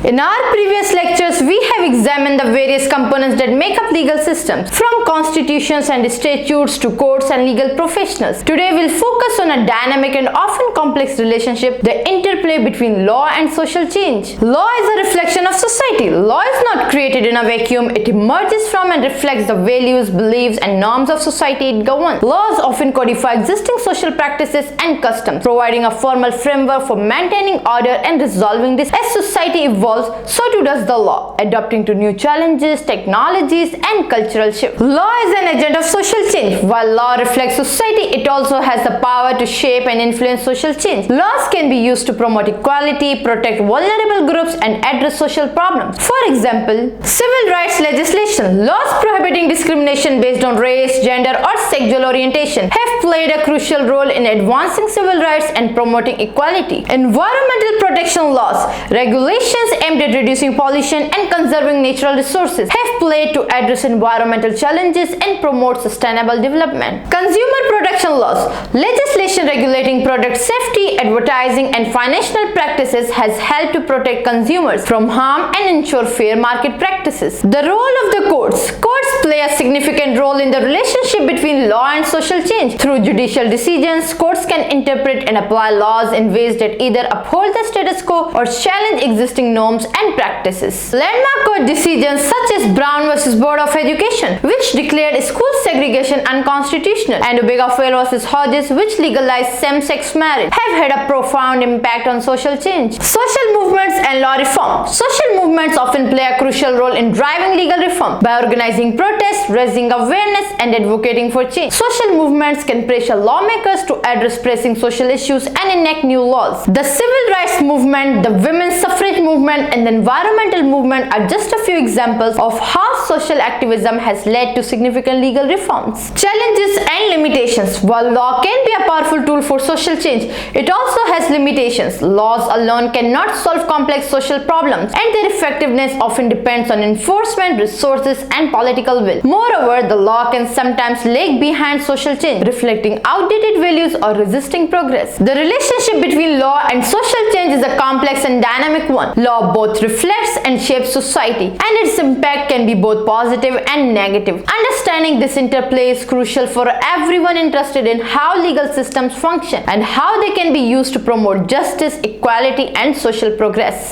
In our previous lectures, we have examined the various components that make up legal systems, from constitutions and statutes to courts and legal professionals. Today, we'll focus on a dynamic and often complex relationship, the interplay between law and social change. Law is a reflection of society. Law is not created in a vacuum. It emerges from and reflects the values, beliefs, and norms of society it governs. Laws often codify existing social practices and customs, providing a formal framework for maintaining order and resolving this. As society evolves, so too does the law, adapting to new challenges, technologies, and cultural shifts. Law is an agent of social change. While law reflects society, it also has the power to shape and influence social change. Laws can be used to promote equality, protect vulnerable groups, and address social problems. For example, civil rights legislation, laws prohibiting discrimination based on race, gender, or sexual orientation have played a crucial role in advancing civil rights and promoting equality. Environmental protection laws, regulations aimed at reducing pollution and conserving natural resources, have played to address environmental challenges and promote sustainable development. Consumer protection laws, legislation regulating product safety, advertising, and financial practices has helped to protect consumers from harm and ensure fair market practices. The role of the courts. Courts play a significant role in the relationship between law and social change. Through judicial decisions, courts can interpret and apply laws in ways that either uphold the status quo or challenge existing norms and practices. Landmark court decisions such as Brown vs. Board of Education, which declared school segregation unconstitutional, and Obergefell vs. Hodges, which legalized same-sex marriage, have had a profound impact on social change. Social movements and law reform. Social movements often play a crucial role in driving legal reform by organizing protests, raising awareness, and advocating for change. Social movements can pressure lawmakers to address pressing social issues and enact new laws. The civil rights movement, the women's suffrage movement, and the environmental movement are just a few examples of how social activism has led to significant legal reforms. Challenges and limitations. While law can be a powerful tool for social change, it also has limitations. Laws alone cannot solve complex social problems, and their effectiveness often depends on enforcement, resources, and political will. Moreover, the law can sometimes lag behind social change, reflecting outdated values or resisting progress. The relationship between law and social change is a complex and dynamic one. Law both reflects and shapes society, and its impact can be both positive and negative. Understanding this interplay is crucial for everyone interested in how legal systems function and how they can be used to promote justice, equality, and social progress.